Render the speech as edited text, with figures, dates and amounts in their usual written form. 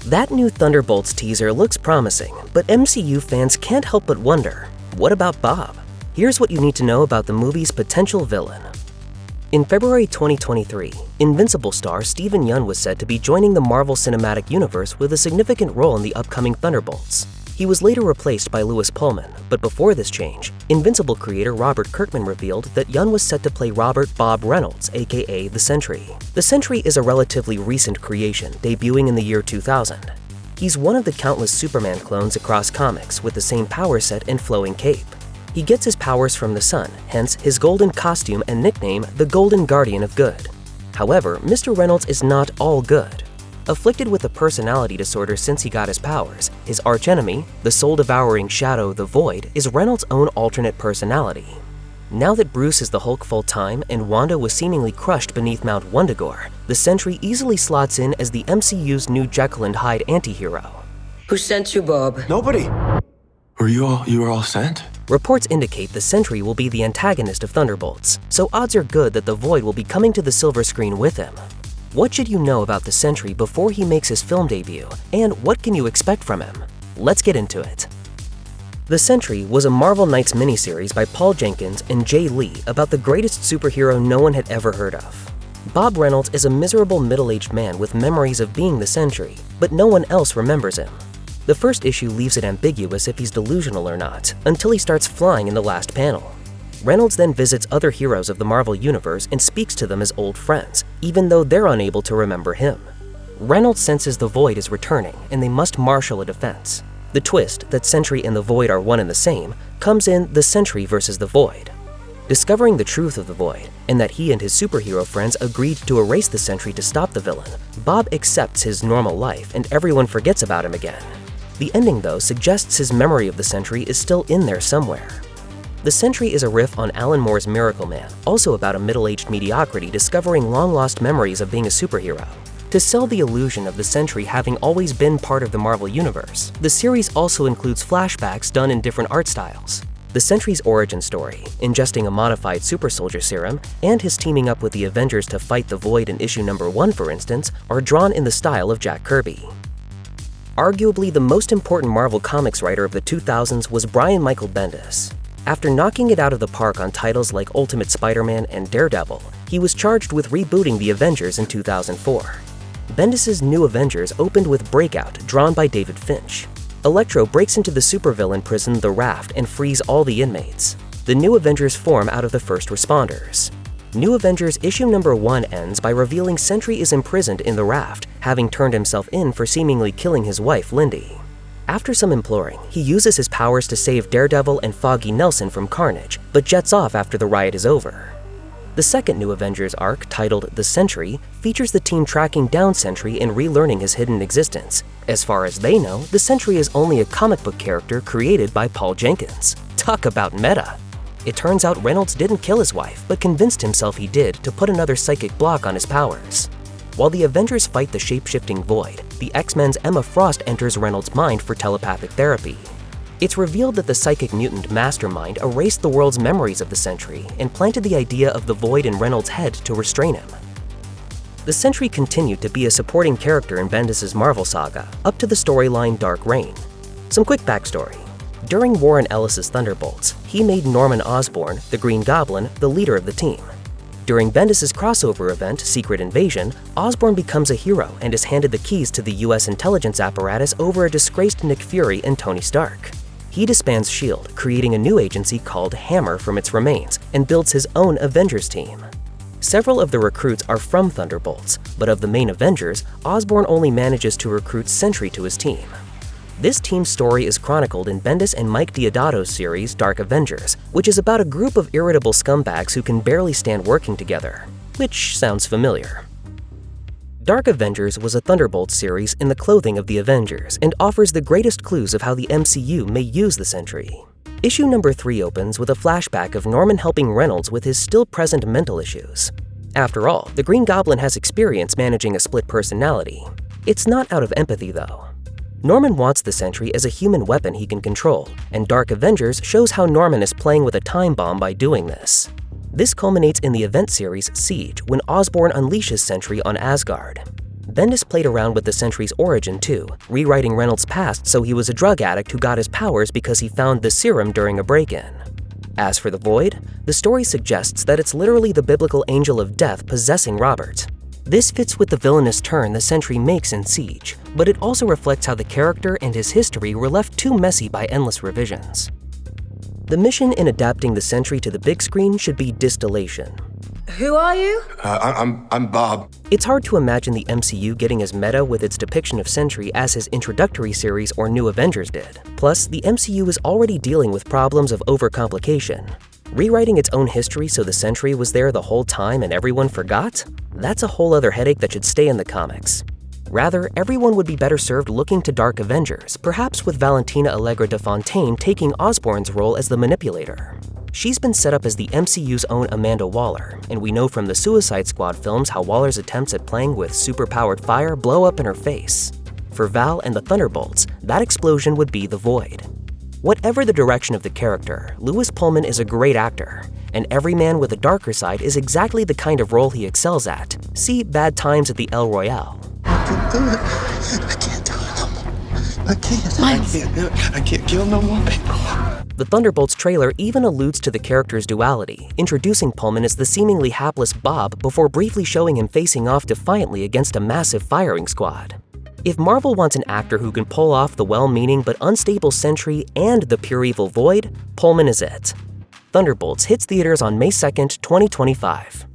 That new Thunderbolts teaser looks promising, but MCU fans can't help but wonder, what about Bob? Here's what you need to know about the movie's potential villain. In February 2023, Invincible star Steven Yeun was said to be joining the Marvel Cinematic Universe with a significant role in the upcoming Thunderbolts. He was later replaced by Lewis Pullman, but before this change, Invincible creator Robert Kirkman revealed that Yeun was set to play Robert Bob Reynolds, aka the Sentry. The Sentry is a relatively recent creation, debuting in the year 2000. He's one of the countless Superman clones across comics with the same power set and flowing cape. He gets his powers from the sun, hence his golden costume and nickname, the Golden Guardian of Good. However, Mr. Reynolds is not all good. Afflicted with a personality disorder since he got his powers, his archenemy, the soul-devouring shadow the Void, is Reynolds' own alternate personality. Now that Bruce is the Hulk full-time and Wanda was seemingly crushed beneath Mount Wundagore, the Sentry easily slots in as the MCU's new Jekyll and Hyde anti-hero. Who sent you, Bob? Nobody. You were all sent? Reports indicate the Sentry will be the antagonist of Thunderbolts, so odds are good that the Void will be coming to the silver screen with him. What should you know about the Sentry before he makes his film debut, and what can you expect from him? Let's get into it. The Sentry was a Marvel Knights miniseries by Paul Jenkins and Jay Lee about the greatest superhero no one had ever heard of. Bob Reynolds is a miserable middle-aged man with memories of being the Sentry, but no one else remembers him. The first issue leaves it ambiguous if he's delusional or not, until he starts flying in the last panel. Reynolds then visits other heroes of the Marvel Universe and speaks to them as old friends, even though they're unable to remember him. Reynolds senses the Void is returning, and they must marshal a defense. The twist, that Sentry and the Void are one and the same, comes in The Sentry versus the Void. Discovering the truth of the Void, and that he and his superhero friends agreed to erase the Sentry to stop the villain, Bob accepts his normal life and everyone forgets about him again. The ending, though, suggests his memory of the Sentry is still in there somewhere. The Sentry is a riff on Alan Moore's Miracle Man, also about a middle-aged mediocrity discovering long-lost memories of being a superhero. To sell the illusion of the Sentry having always been part of the Marvel Universe, the series also includes flashbacks done in different art styles. The Sentry's origin story, ingesting a modified super soldier serum, and his teaming up with the Avengers to fight the Void in issue number 1, for instance, are drawn in the style of Jack Kirby. Arguably the most important Marvel Comics writer of the 2000s was Brian Michael Bendis. After knocking it out of the park on titles like Ultimate Spider-Man and Daredevil, he was charged with rebooting the Avengers in 2004. Bendis' New Avengers opened with Breakout, drawn by David Finch. Electro breaks into the supervillain prison The Raft and frees all the inmates. The New Avengers form out of the first responders. New Avengers issue number 1 ends by revealing Sentry is imprisoned in the Raft, having turned himself in for seemingly killing his wife, Lindy. After some imploring, he uses his powers to save Daredevil and Foggy Nelson from carnage, but jets off after the riot is over. The second New Avengers arc, titled The Sentry, features the team tracking down Sentry and relearning his hidden existence. As far as they know, the Sentry is only a comic book character created by Paul Jenkins. Talk about meta! It turns out Reynolds didn't kill his wife, but convinced himself he did to put another psychic block on his powers. While the Avengers fight the shape-shifting Void, the X-Men's Emma Frost enters Reynolds' mind for telepathic therapy. It's revealed that the psychic mutant Mastermind erased the world's memories of the Sentry and planted the idea of the Void in Reynolds' head to restrain him. The Sentry continued to be a supporting character in Bendis' Marvel saga, up to the storyline Dark Reign. Some quick backstory. During Warren Ellis' Thunderbolts, he made Norman Osborn, the Green Goblin, the leader of the team. During Bendis' crossover event, Secret Invasion, Osborn becomes a hero and is handed the keys to the US intelligence apparatus over a disgraced Nick Fury and Tony Stark. He disbands S.H.I.E.L.D., creating a new agency called Hammer from its remains, and builds his own Avengers team. Several of the recruits are from Thunderbolts, but of the main Avengers, Osborn only manages to recruit Sentry to his team. This team's story is chronicled in Bendis and Mike Deodato's series Dark Avengers, which is about a group of irritable scumbags who can barely stand working together. Which sounds familiar. Dark Avengers was a Thunderbolts series in the clothing of the Avengers and offers the greatest clues of how the MCU may use the Sentry. Issue number 3 opens with a flashback of Norman helping Reynolds with his still-present mental issues. After all, the Green Goblin has experience managing a split personality. It's not out of empathy, though. Norman wants the Sentry as a human weapon he can control, and Dark Avengers shows how Norman is playing with a time bomb by doing this. This culminates in the event series Siege, when Osborn unleashes Sentry on Asgard. Bendis played around with the Sentry's origin too, rewriting Reynolds' past so he was a drug addict who got his powers because he found the serum during a break-in. As for the Void, the story suggests that it's literally the biblical angel of death possessing Robert. This fits with the villainous turn the Sentry makes in Siege, but it also reflects how the character and his history were left too messy by endless revisions. The mission in adapting the Sentry to the big screen should be distillation. Who are you? I'm Bob. It's hard to imagine the MCU getting as meta with its depiction of Sentry as his introductory series or New Avengers did. Plus, the MCU is already dealing with problems of overcomplication. Rewriting its own history so the Sentry was there the whole time and everyone forgot? That's a whole other headache that should stay in the comics. Rather, everyone would be better served looking to Dark Avengers, perhaps with Valentina Allegra de Fontaine taking Osborn's role as the manipulator. She's been set up as the MCU's own Amanda Waller, and we know from the Suicide Squad films how Waller's attempts at playing with superpowered fire blow up in her face. For Val and the Thunderbolts, that explosion would be the Void. Whatever the direction of the character, Lewis Pullman is a great actor, and every man with a darker side is exactly the kind of role he excels at. See Bad Times at the El Royale. I can't do it no more. I can't do it. I can't kill no more people. The Thunderbolts trailer even alludes to the character's duality, introducing Pullman as the seemingly hapless Bob before briefly showing him facing off defiantly against a massive firing squad. If Marvel wants an actor who can pull off the well-meaning but unstable Sentry and the pure evil Void, Pullman is it. Thunderbolts hits theaters on May 2nd, 2025.